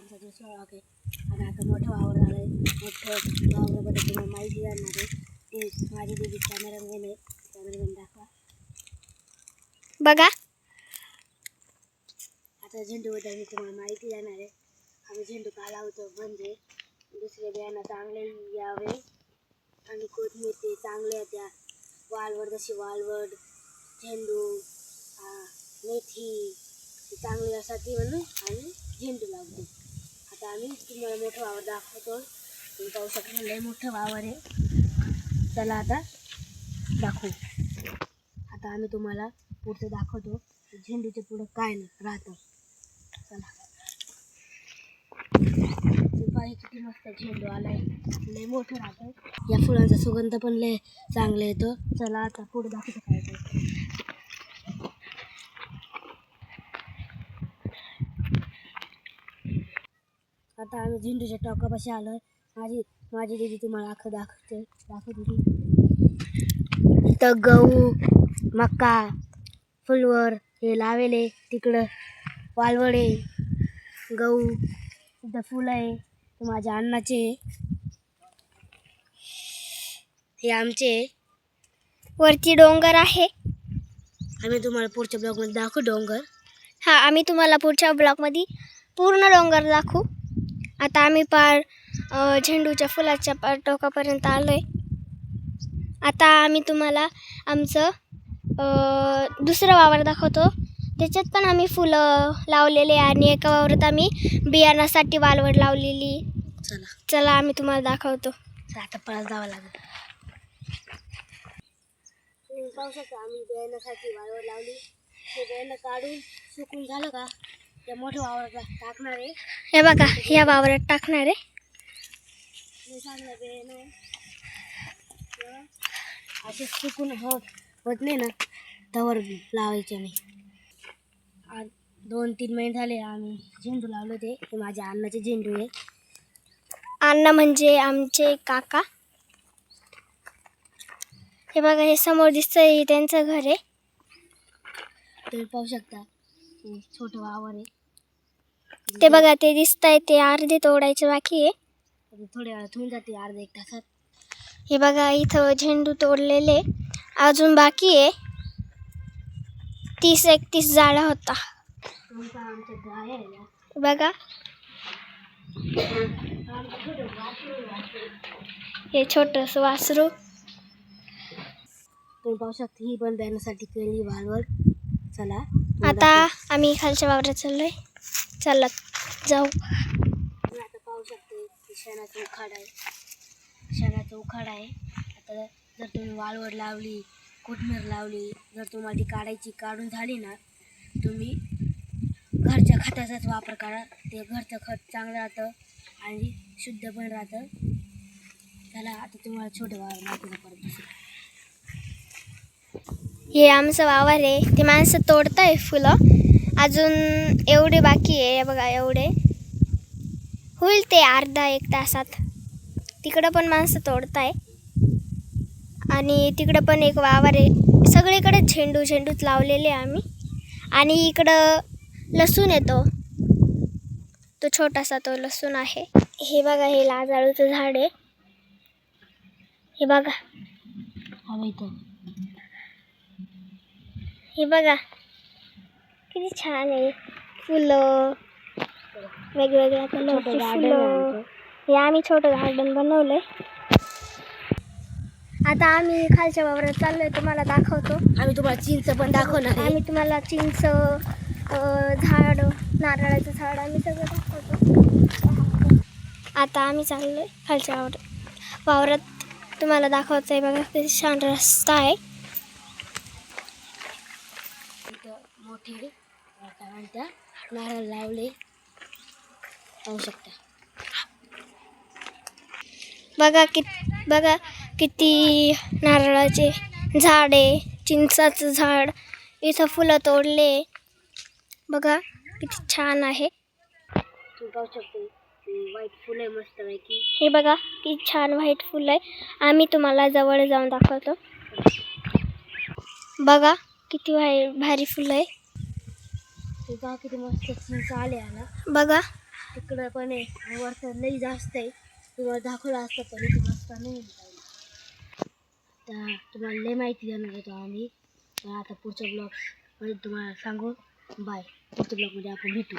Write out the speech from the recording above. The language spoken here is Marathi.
आमचा जो सहभाग आहे. आणि आता मोठं वावर झालं आहे. मोठं वावराबद्दल तुम्हाला माहिती जाणार आहे. ते माझी दीदी कॅमेरामॅन आहे. कॅमेरामॅन दाखवा. बघा आता झेंडूबद्दल मी तुम्हाला माहिती जाणार आहे. आम्ही झेंडू का लावतो म्हणजे दुसरे बियाणं चांगले यावे आणि कोथिंबीर ते चांगले त्या वालवड जशी वालवड झेंडू मेथी चांगली यासाठी म्हणून आम्ही झेंडू लावतो. आता आम्ही तुम्हाला मोठं वावर दाखवतो. तुम्ही पाहू शकता लय मोठं वावर आहे. चला आता दाखवू. आता आम्ही तुम्हाला पुढचं दाखवतो झेंडूच्या पुढं काय राहतं. चला पाहिजे किती मस्त झेंडू आलाय. लय मोठं राहतं. या फुलांचा सुगंध पण लय चांगला येतो. चला आता पुढे दाखवतो काय ते. आता आम्ही झेंडूच्या टोकापाशी आलोय. माझी दीदी तुम्हाला दाखवते. इथं गहू मका फुलवर हे लावेले. तिकडं वालवडे गहू इथं फुलं आहे. ते माझ्या अण्णाचे हे आमचे वरती डोंगर आहे. आम्ही तुम्हाला पुढच्या ब्लॉगमध्ये दाखवू डोंगर. हां आम्ही तुम्हाला पुढच्या ब्लॉगमध्ये पूर्ण डोंगर दाखवू. आता आम्ही पार झेंडूच्या फुलाच्या टोकापर्यंत आलो आहे. आता आम्ही तुम्हाला आमचं दुसरं वावर दाखवतो. त्याच्यात पण आम्ही फुलं लावलेले आणि एका वावरात आम्ही बियाणासाठी वालवड लावलेली. चला आम्ही तुम्हाला दाखवतो. आता पळत जावं लागेल. तुम्ही पाहू शकता आम्ही बियाण्यासाठी वालवड लावली. ते बियाणं काढून सुकून झालं का त्या मोठ्या वावरात टाकणार आहे. हे बघा या वावरात टाकणार आहे. चांगलं बियाणं आहे. असे सुकून होत नाही ना तवर लावायचे. मी आज 2-3 महिने झाले आम्ही झेंडू लावलं. ते माझ्या अण्णाचे झेंडू आहे. अण्णा म्हणजे आमचे काका. हे बघा हे समोर दिसतंय त्यांचं घर आहे. तुम्ही पाहू शकता छोटं वावर आहे. ते बघा ते दिसतंय ते अर्धे तोडायचे बाकी आहे. थोड्या वेळात होऊन जाते अर्धा 1 तासात. हे बघा इथं झेंडू तोडलेले अजून बाकी आहे. 30-31 झाडा होता. आमच्या गाय आहे ना बघा हे छोटंसं वासरू. तुम्ही पाहू शकता ही पण बियाण्यासाठी केली वालवड. चला आता आम्ही खालच्या वावरात चाललोय. चला जाऊ. आता पाहू शकते शेणाचा उखाडा आहे. शेणाचा उखाडा आहे. आता जर तुम्ही वालवड लावली कोथिंबीर लावली जर तुम्हाला ती काढून झाली ना तुम्ही घरच्या खताचाच वापर करा. ते घरचं खत चांगलं राहतं आणि शुद्ध पण राहतं. चला आता तुम्हाला छोटं वावर दाखवलं परत. हे आमचं वावर आहे. ते माणसं तोडताय फुलं. अजून एवढे बाकी आहे. बघा एवढे होईल ते अर्धा 1 तासात. तिकडं पण माणसं तोडताय आणि तिकडं पण एक वावर आहे. सगळीकडे झेंडूच लावलेले आम्ही. आणि इकडं लसूण येतो तो छोटासा तो लसूण आहे. हे बघा हे लाजाळूचं झाड आहे. हे बघा हे बघा किती छान आहे. फुलं वेगवेगळ्या कलरची फुलं. हे आम्ही छोटं गार्डन बनवलंय. आता आम्ही खालच्या वावरात चाललोय. तुम्हाला दाखवतो. आम्ही तुम्हाला चिंच पण दाखवणार. आम्ही तुम्हाला चिंच झाड नारळाचं झाड आम्ही सगळं दाखवतो. आता आम्ही चाललोय खालच्या वावरात. तुम्हाला दाखवायचं आहे. बघा किती छान रस्ता आहे. मोठे काय म्हणता नारळ लावले पाहू शकता. बघा किती नारळाचे झाड आहे. चिंचाचं झाड. इथं फुलं तोडले. बघा किती छान आहे. तुम्ही पाहू शकता व्हाईट फुलं आहे मस्त पैकी. हे बघा किती छान व्हाईट फुलं आहे. आम्ही तुम्हाला जवळ जाऊन दाखवतो. बघा किती भारी फुलं आहे. किती मस्त चिंच आले ना. बघा तिकडं पण आहे आणि वरचं लई जास्त आहे. तुम्हाला दाखवलं असतं पण इथे रस्ता नाही आहे. तर तुम्हाला लई माहिती देणार होतो आम्ही. तर आता पुढच्या ब्लॉग मध्ये तुम्हाला सांगू. बाय. पुढच्या ब्लॉगमध्ये आपण भेटू.